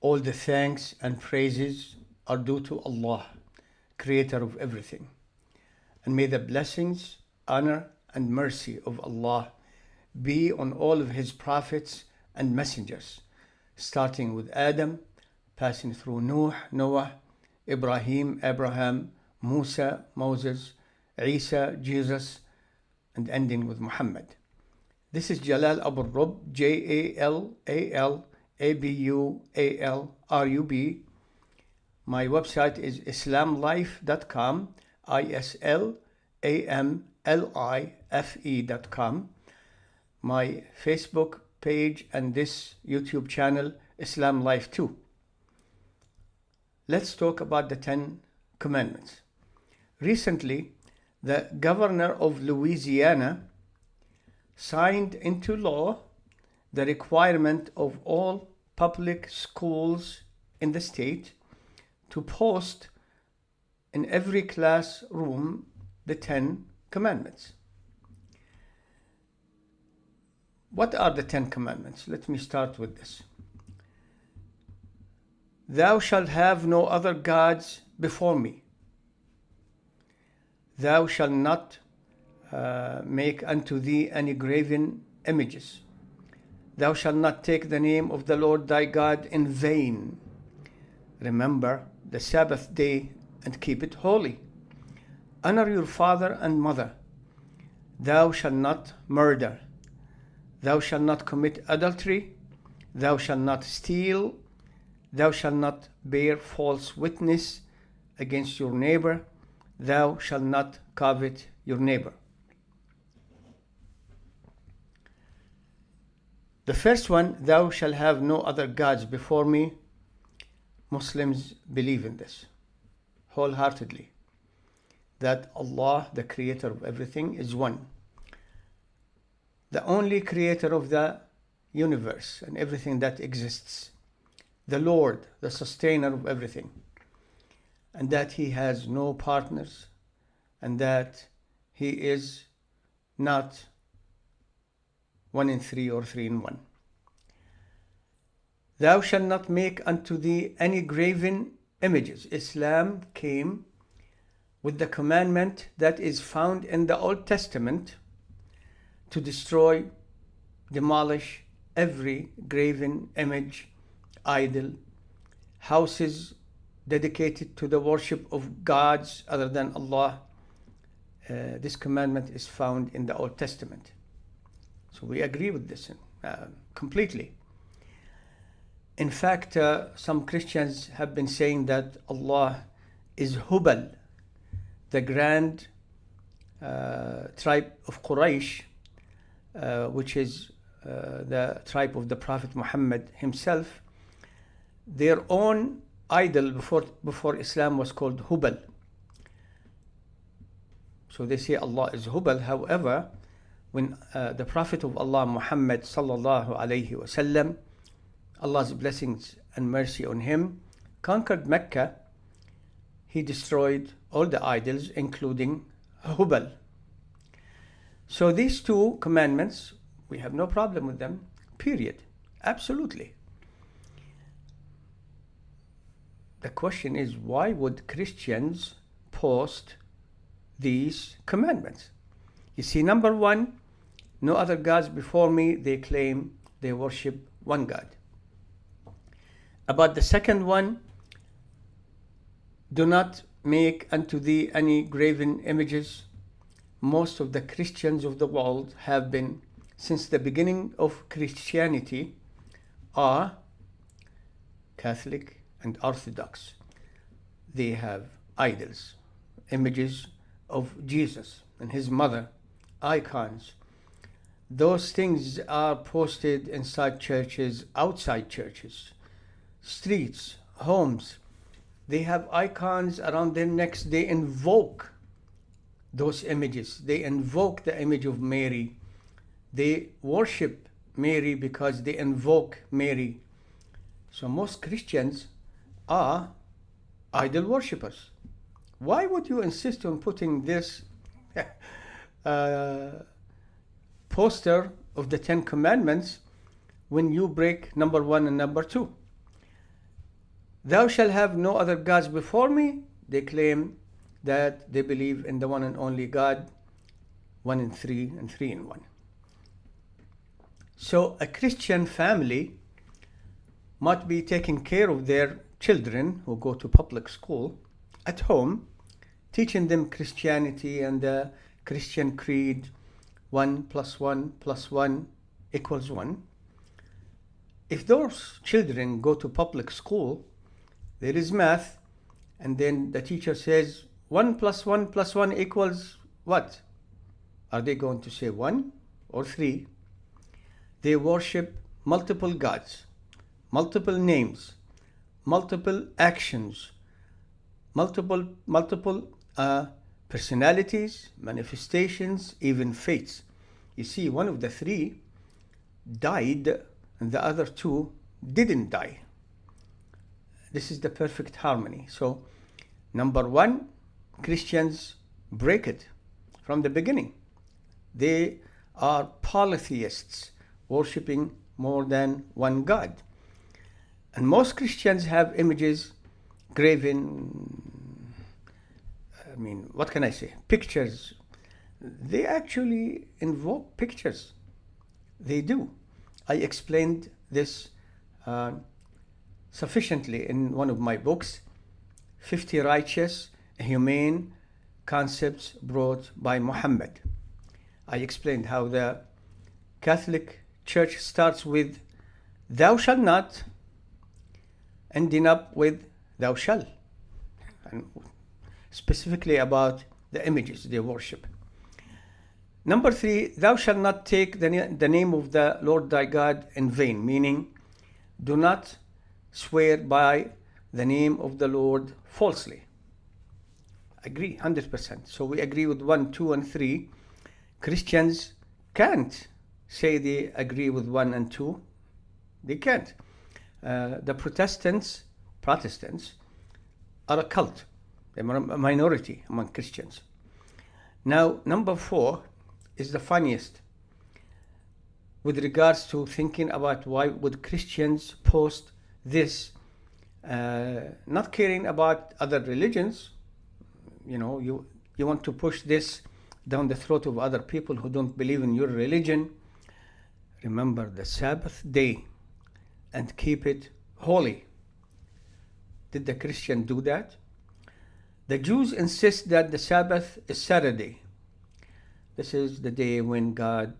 All the thanks and praises are due to Allah, creator of everything. And may the blessings, honor, and mercy of Allah be on all of His prophets and messengers, starting with Adam, passing through Noah, Ibrahim, Abraham, Musa, Moses, Isa, Jesus, and ending with Muhammad. This is Jalal Abualrub, JALALABUALRUB. My website is islamlife.com, ISLAMLIFE.com. My Facebook page and this YouTube channel, Islam Life 2. Let's talk about the 10 Commandments. Recently, the governor of Louisiana signed into law the requirement of all public schools in the state to post in every classroom the 10 Commandments. What are the 10 Commandments? Let me start with this. Thou shalt have no other gods before me. Thou shalt not make unto thee any graven images. Thou shalt not take the name of the Lord thy God in vain. Remember the Sabbath day and keep it holy. Honor your father and mother. Thou shalt not murder. Thou shalt not commit adultery. Thou shalt not steal. Thou shalt not bear false witness against your neighbor. Thou shalt not covet your neighbor. The first one, thou shalt have no other gods before me. Muslims believe in this wholeheartedly, that Allah, the creator of everything, is one. The only creator of the universe and everything that exists. The Lord, the sustainer of everything. And that He has no partners, and that He is not 1 in 3 or 3 in 1. Thou shalt not make unto thee any graven images. Islam came with the commandment that is found in the Old Testament to destroy, demolish every graven image, idol, houses dedicated to the worship of gods other than Allah. This commandment is found in the Old Testament. So we agree with this completely. In fact, some Christians have been saying that Allah is Hubal, the grand tribe of Quraysh, which is the tribe of the Prophet Muhammad himself. Their own idol before Islam was called Hubal. So they say Allah is Hubal. However, when the Prophet of Allah Muhammad sallallahu alayhi wasallam, Allah's blessings and mercy on him, conquered Mecca, he destroyed all the idols, including Hubal. So these 2 commandments, we have no problem with them, period. Absolutely. The question is, why would Christians post these commandments? You see, number 1, no other gods before me. They claim they worship one God. About the second one, do not make unto thee any graven images. Most of the Christians of the world have been, since the beginning of Christianity, are Catholic and Orthodox. They have idols, images of Jesus and his mother, icons. Those things are posted inside churches, outside churches, streets, homes. They have icons around their necks. They invoke those images. They invoke the image of Mary. They worship Mary because they invoke Mary. So most Christians are idol worshippers. Why would you insist on putting this poster of the 10 Commandments when you break number 1 and number 2? Thou shalt have no other gods before me. They claim that they believe in the one and only God, one in three and three in one. So a Christian family might be taking care of their children who go to public school at home, teaching them Christianity and the Christian creed, 1 + 1 + 1 = 1. If those children go to public school, there is math, and then the teacher says 1 + 1 + 1 = what? Are they going to say 1 or 3? They worship multiple gods, multiple names, multiple actions, multiple personalities, manifestations, even fates. You see, one of the three died and the other two didn't die. This is the perfect harmony. So, number one, Christians break it from the beginning. They are polytheists, worshipping more than one God. And most Christians have images graven, what can I say? Pictures. They actually invoke pictures. They do. I explained this sufficiently in one of my books, 50 Righteous, Humane Concepts Brought by Muhammad. I explained how the Catholic Church starts with thou shalt not, ending up with thou shalt, and specifically about the images they worship. Number 3, thou shalt not take the name of the Lord thy God in vain, meaning do not swear by the name of the Lord falsely. Agree, 100%. So we agree with 1, 2, and 3. Christians can't say they agree with 1 and 2. They can't. The Protestants are a cult. They're a minority among Christians. Now, number 4 is the funniest with regards to thinking about why would Christians post this, not caring about other religions. You want to push this down the throat of other people who don't believe in your religion. Remember the Sabbath day and keep it holy. Did the Christian do that? The Jews insist that the Sabbath is Saturday. This is the day when God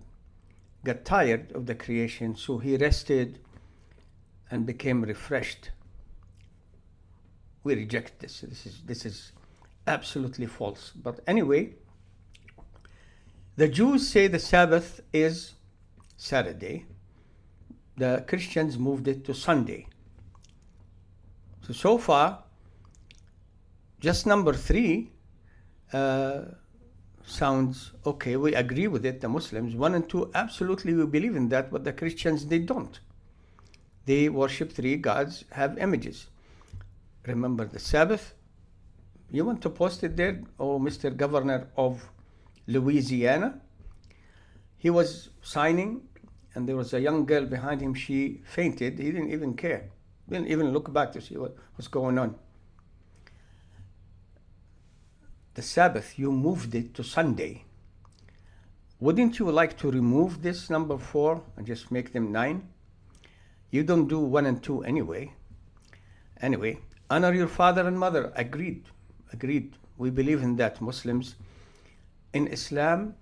got tired of the creation, so he rested and became refreshed. We reject this. This is absolutely false. But anyway, the Jews say the Sabbath is Saturday. The Christians moved it to Sunday. So far, just number 3 sounds okay. We agree with it, the Muslims. 1 and 2, absolutely we believe in that, but the Christians, they don't. They worship 3 gods, have images. Remember the Sabbath? You want to post it there? Oh, Mr. Governor of Louisiana? He was signing, and there was a young girl behind him. She fainted. He didn't even care. Didn't even look back to see what's going on. The Sabbath, you moved it to Sunday. Wouldn't you like to remove this number 4 and just make them 9? You don't do 1 and 2 anyway. Anyway, honor your father and mother. Agreed. We believe in that, Muslims. In Islam,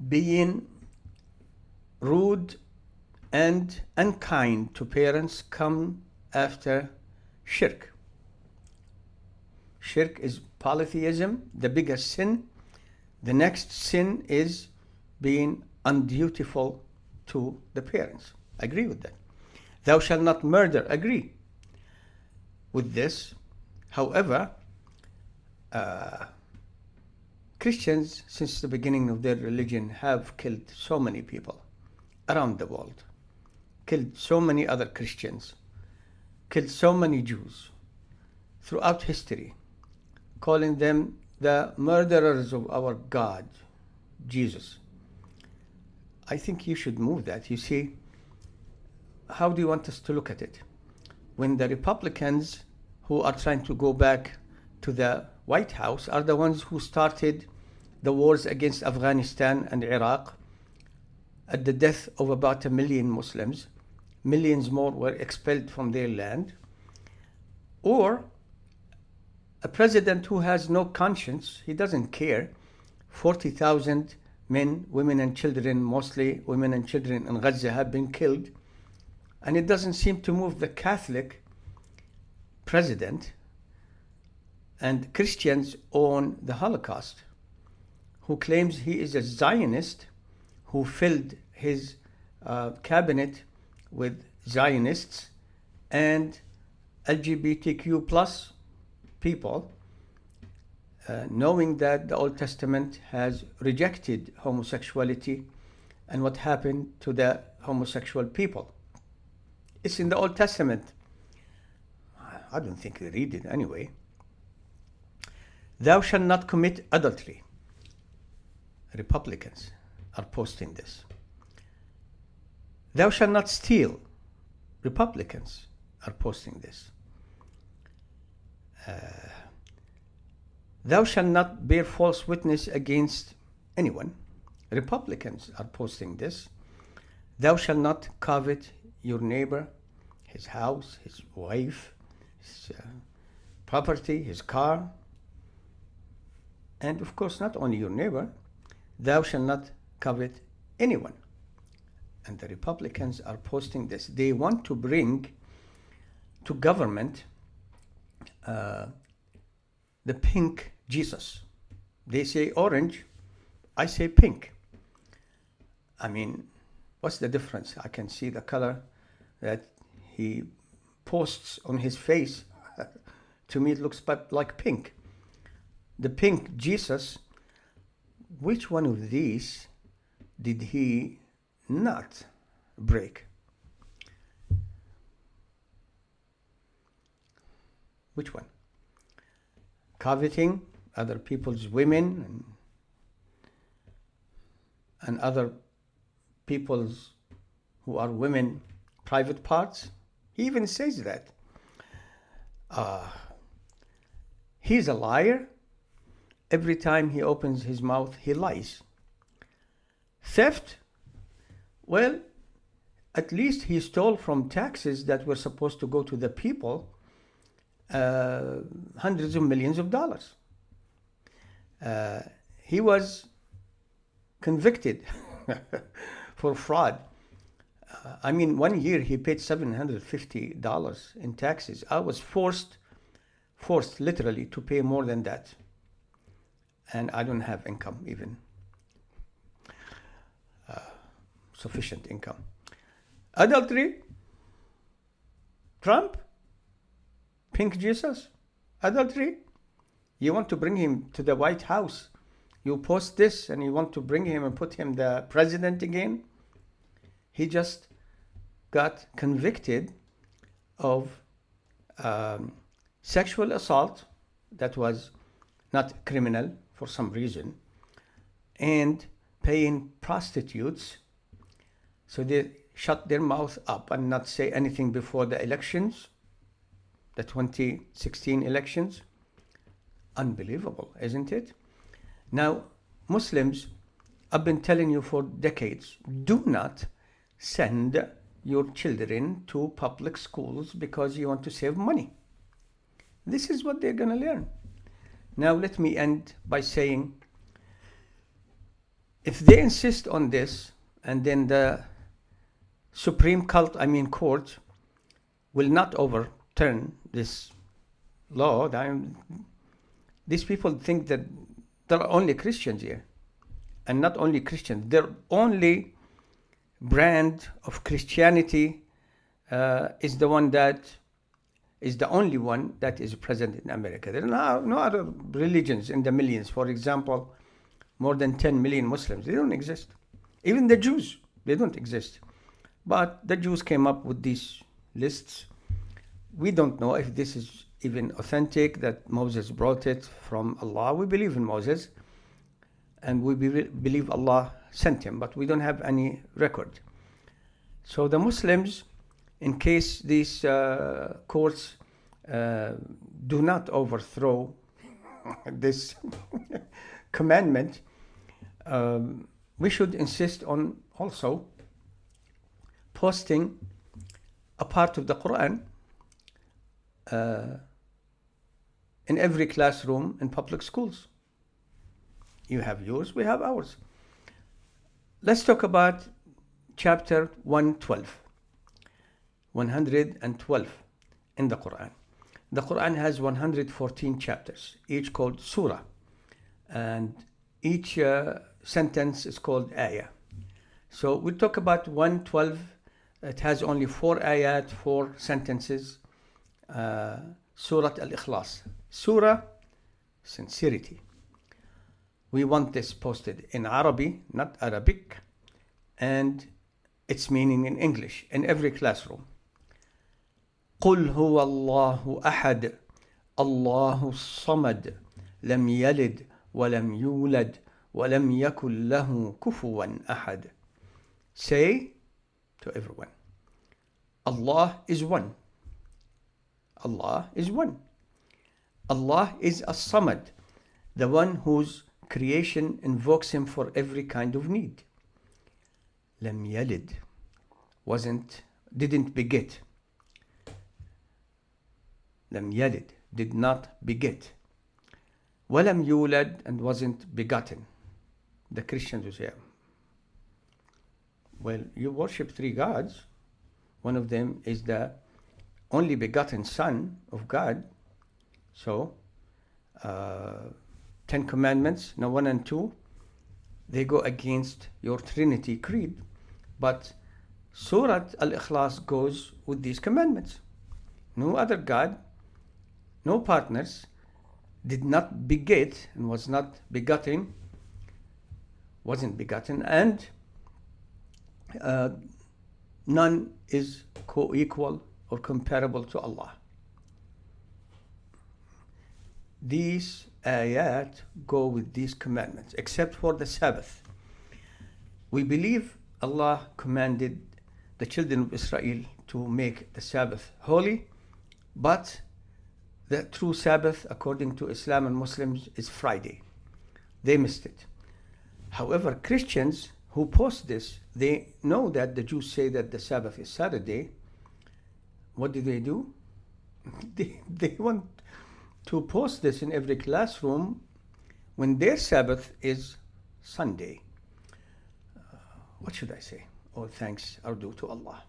being rude and unkind to parents come after shirk. Shirk is polytheism, the biggest sin. The next sin is being undutiful to the parents. Agree with that. Thou shalt not murder. Agree with this. However, Christians, since the beginning of their religion, have killed so many people around the world, killed so many other Christians, killed so many Jews throughout history, calling them the murderers of our God, Jesus. I think you should move that. You see, how do you want us to look at it? when the Republicans who are trying to go back to the White House are the ones who started the wars against Afghanistan and Iraq at the death of about 1 million Muslims. Millions more were expelled from their land. Or a president who has no conscience, he doesn't care. 40,000 men, women and children, mostly women and children in Gaza, have been killed. And it doesn't seem to move the Catholic president. And Christians own the Holocaust, who claims he is a Zionist, who filled his cabinet with Zionists and LGBTQ plus people, knowing that the Old Testament has rejected homosexuality and what happened to the homosexual people. It's in the Old Testament. I don't think they read it anyway. Thou shalt not commit adultery. Republicans are posting this. Thou shalt not steal. Republicans are posting this. Thou shalt not bear false witness against anyone. Republicans are posting this. Thou shalt not covet your neighbor, his house, his wife, his property, his car. And of course, not only your neighbor, thou shalt not covet anyone. And the Republicans are posting this. They want to bring to government the pink Jesus. They say orange, I say pink. I mean, what's the difference? I can see the color that he posts on his face. To me, it looks like pink. The pink Jesus, which one of these did he not break? Which one? Coveting other people's women and other people's who are women private parts. He even says that. He's a liar. Every time he opens his mouth, he lies. Theft? Well, at least he stole from taxes that were supposed to go to the people hundreds of millions of dollars. He was convicted for fraud. I mean, 1 year he paid $750 in taxes. I was forced literally to pay more than that. And I don't have income even. Sufficient income. Adultery? Trump? Pink Jesus? Adultery? You want to bring him to the White House. You post this and you want to bring him and put him the president again. He just got convicted of sexual assault that was not criminal for some reason, and paying prostitutes. So they shut their mouth up and not say anything before the elections, the 2016 elections. Unbelievable, isn't it? Now, Muslims, I've been telling you for decades, do not send your children to public schools because you want to save money. This is what they're going to learn. Now, let me end by saying, if they insist on this, and then the Supreme Court will not overturn this law, these people think that there are only Christians here. And not only Christians, their only brand of Christianity is the only one that is present in America. There are no other religions in the millions. For example, more than 10 million Muslims. They don't exist. Even the Jews, they don't exist. But the Jews came up with these lists. We don't know if this is even authentic, that Moses brought it from Allah. We believe in Moses, and we believe Allah sent him, but we don't have any record. So the Muslims in case these courts do not overthrow this commandment, we should insist on also posting a part of the Quran in every classroom in public schools. You have yours, we have ours. Let's talk about chapter 112 in the Quran. The Quran has 114 chapters, each called surah, and each sentence is called ayah. So we'll talk about 112. It has only 4 ayat, 4 sentences. Surah Al-Ikhlas. Surah, sincerity. We want this posted in Arabic, not Arabic, and its meaning in English in every classroom. قل هو الله أحد الله الصمد لم يلد ولم يولد ولم يكن له كفوا أحد. Say to everyone, Allah is one. Allah is one. Allah is as-Samad, the one whose creation invokes him for every kind of need. لم يلد, didn't beget. لم يلد, did not beget. ولم يولد, and wasn't begotten. The Christians will say, well, you worship 3 gods. One of them is the only begotten Son of God. So, 10 Commandments, now 1 and 2, they go against your Trinity creed. But Surah Al-Ikhlas goes with these commandments. No other God, no partners, did not beget and was not begotten, wasn't begotten, and none is co-equal or comparable to Allah. These ayat go with these commandments, except for the Sabbath. We believe Allah commanded the children of Israel to make the Sabbath holy, but the true Sabbath, according to Islam and Muslims, is Friday. They missed it. However, Christians who post this, they know that the Jews say that the Sabbath is Saturday. What do? They want to post this in every classroom when their Sabbath is Sunday. What should I say? All thanks are due to Allah.